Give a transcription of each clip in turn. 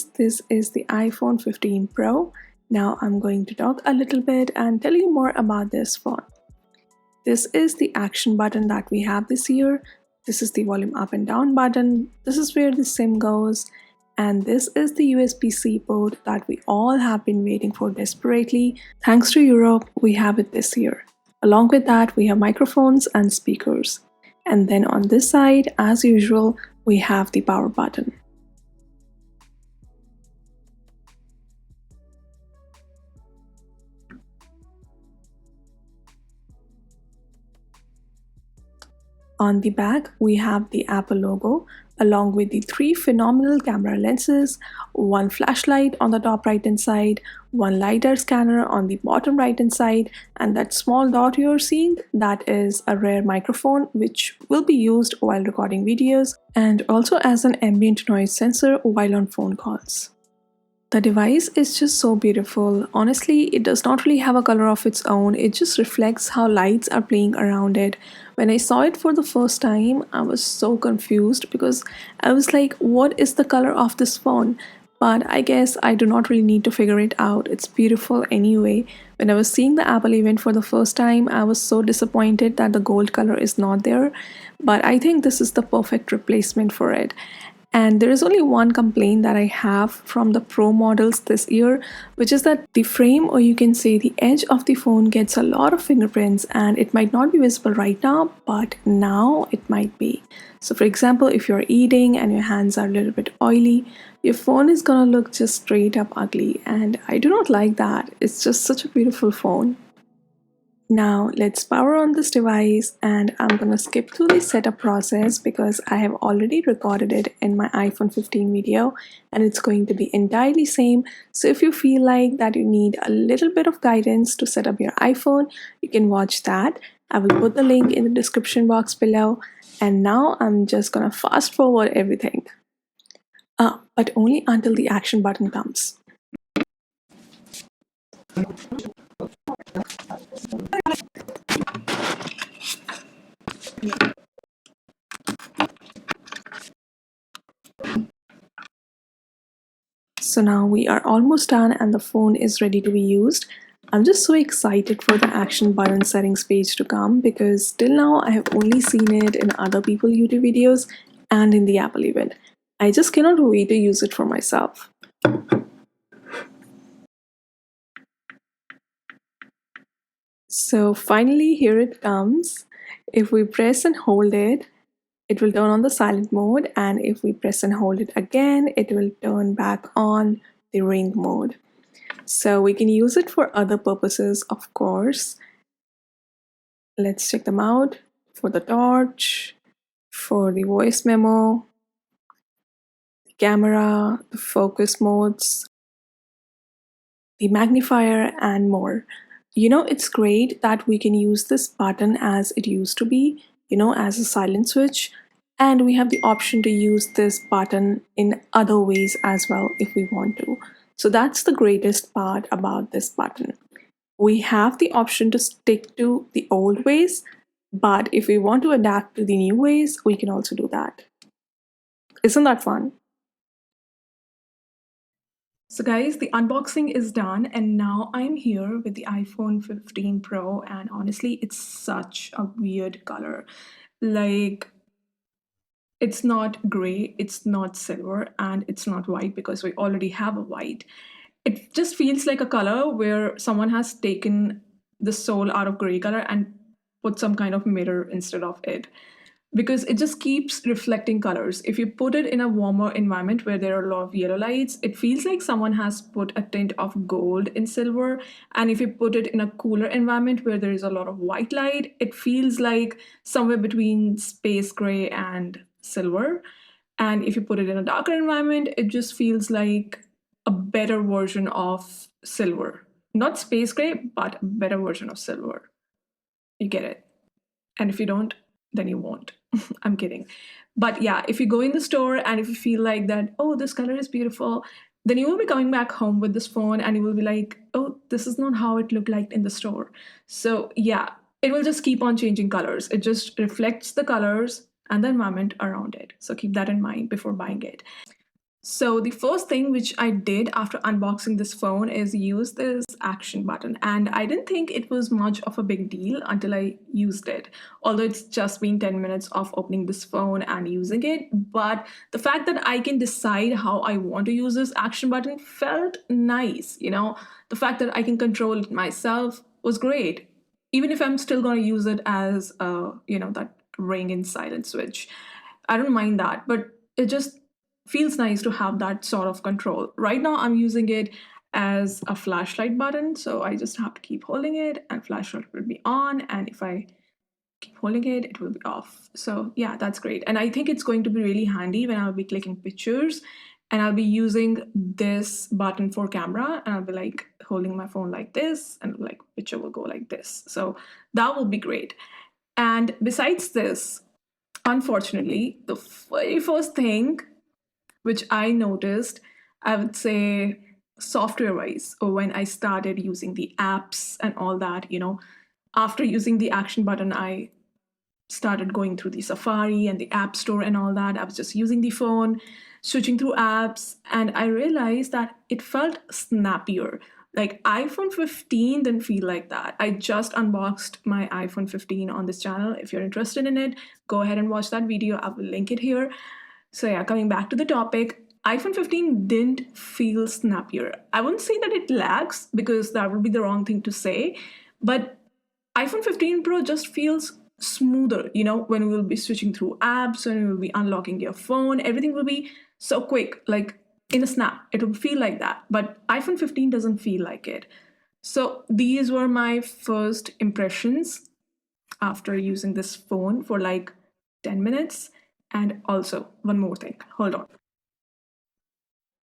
guys, this is the iPhone 15 Pro. Now I'm going to talk a little bit and tell you more about this phone. This is the action button that we have this year. This is the volume up and down button. This is where the SIM goes. And this is the USB-C port that we all have been waiting for desperately. Thanks to Europe, we have it this year. Along with that, we have microphones and speakers. And then on this side, as usual, we have the power button. On the back, we have the Apple logo along with the three phenomenal camera lenses, one flashlight on the top right hand side, one LiDAR scanner on the bottom right hand side, and that small dot you're seeing, that is a rear microphone which will be used while recording videos and also as an ambient noise sensor while on phone calls. The device is just so beautiful. Honestly, it does not really have a color of its own. It just reflects how lights are playing around it. When I saw it for the first time, I was so confused because I was like, what is the color of this phone? But I guess I do not really need to figure it out. It's beautiful anyway. When I was seeing the Apple event for the first time, I was so disappointed that the gold color is not there. But I think this is the perfect replacement for it. And there is only one complaint that I have from the Pro models this year, which is that the frame, or you can say the edge of the phone, gets a lot of fingerprints, and it might not be visible right now, but now it might be. So for example, if you're eating and your hands are a little bit oily, your phone is gonna look just straight up ugly, and I do not like that. It's just such a beautiful phone. Now let's power on this device, and I'm gonna skip through the setup process because I have already recorded it in my iPhone 15 video and it's going to be entirely same. So if you feel like that you need a little bit of guidance to set up your iPhone, you can watch that. I will put the link in the description box below. And now I'm just gonna fast forward everything. But only until the action button comes. So now we are almost done and the phone is ready to be used. I'm just so excited for the action button settings page to come because till now I have only seen it in other people's YouTube videos and in the Apple event. I just cannot wait to use it for myself. So finally here it comes. If we press and hold it, it will turn on the silent mode, and if we press and hold it again, it will turn back on the ring mode. So we can use it for other purposes, of course. Let's check them out. For the torch, for the voice memo, the camera, the focus modes, the magnifier, and more. It's great that we can use this button as it used to be, as a silent switch. And we have the option to use this button in other ways as well if we want to. So that's the greatest part about this button. We have the option to stick to the old ways, but if we want to adapt to the new ways, we can also do that. Isn't that fun? So guys, the unboxing is done and now I'm here with the iPhone 15 Pro, and honestly, it's such a weird color. Like, it's not gray, it's not silver, and it's not white because we already have a white. It just feels like a color where someone has taken the soul out of gray color and put some kind of mirror instead of it, because it just keeps reflecting colors. If you put it in a warmer environment where there are a lot of yellow lights, it feels like someone has put a tint of gold in silver. And if you put it in a cooler environment where there is a lot of white light, it feels like somewhere between space gray and silver. And if you put it in a darker environment, it just feels like a better version of silver. Not space gray, but a better version of silver. You get it? And if you don't, then you won't. I'm kidding. But yeah, if you go in the store and if you feel like that, oh, this color is beautiful, then you will be coming back home with this phone and you will be like, oh, this is not how it looked like in the store. So yeah, it will just keep on changing colors. It just reflects the colors and the environment around it. So keep that in mind before buying it. So the first thing which I did after unboxing this phone is use this action button, and I didn't think it was much of a big deal until I used it. Although it's just been 10 minutes of opening this phone and using it, but the fact that I can decide how I want to use this action button felt nice, you know. The fact that I can control it myself was great. Even if I'm still going to use it as that ring and silent switch. I don't mind that, but it just feels nice to have that sort of control. Right now, I'm using it as a flashlight button, so I just have to keep holding it, and flashlight will be on, and if I keep holding it, it will be off. So yeah, that's great. And I think it's going to be really handy when I'll be clicking pictures, and I'll be using this button for camera, and I'll be like holding my phone like this, and like picture will go like this. So that will be great. And besides this, unfortunately, the very first thing which I noticed, I would say, software wise, or when I started using the apps and all that, after using the action button, I started going through the Safari and the App Store and all that. I was just using the phone, switching through apps, and I realized that it felt snappier. Like iPhone 15 didn't feel like that. I just unboxed my iPhone 15 on this channel. If you're interested in it, go ahead and watch that video. I will link it here. So yeah, coming back to the topic, iPhone 15 didn't feel snappier. I wouldn't say that it lags because that would be the wrong thing to say, but iPhone 15 Pro just feels smoother, when we will be switching through apps, when we will be unlocking your phone, everything will be so quick, like in a snap. It will feel like that, but iPhone 15 doesn't feel like it. So these were my first impressions after using this phone for like 10 minutes. And also, one more thing, hold on.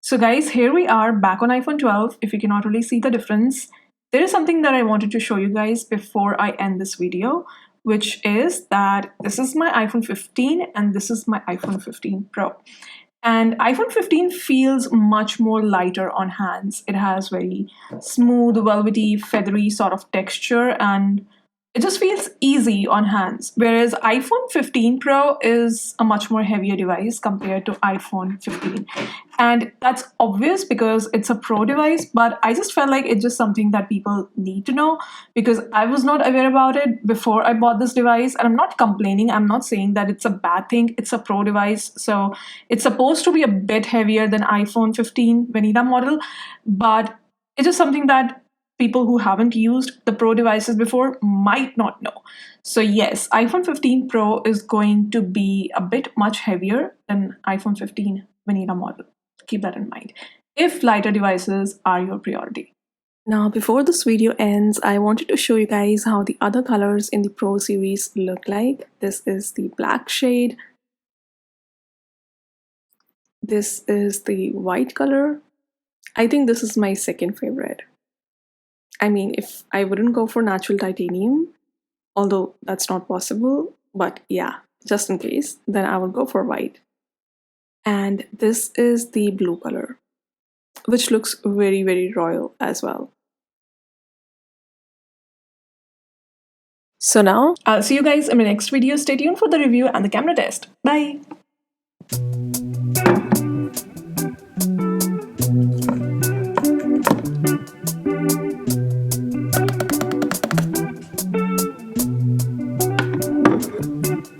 So guys, here we are back on iPhone 12. If you cannot really see the difference, there is something that I wanted to show you guys before I end this video, which is that this is my iPhone 15 and this is my iPhone 15 Pro. And iPhone 15 feels much more lighter on hands. It has very smooth, velvety, feathery sort of texture, and it just feels easy on hands. Whereas iPhone 15 Pro is a much more heavier device compared to iPhone 15. And that's obvious because it's a Pro device, but I just felt like it's just something that people need to know because I was not aware about it before I bought this device. And I'm not complaining. I'm not saying that it's a bad thing. It's a Pro device. So it's supposed to be a bit heavier than iPhone 15 vanilla model, but it's just something that people who haven't used the Pro devices before might not know. So yes, iPhone 15 Pro is going to be a bit much heavier than iPhone 15 vanilla model. Keep that in mind if lighter devices are your priority. Now, before this video ends, I wanted to show you guys how the other colors in the Pro series look like. This is the black shade. This is the white color. I think this is my second favorite. I mean, if I wouldn't go for natural titanium, although that's not possible, but yeah, just in case, then I would go for white. And this is the blue color, which looks very, very royal as well. So now, I'll see you guys in my next video. Stay tuned for the review and the camera test. Bye!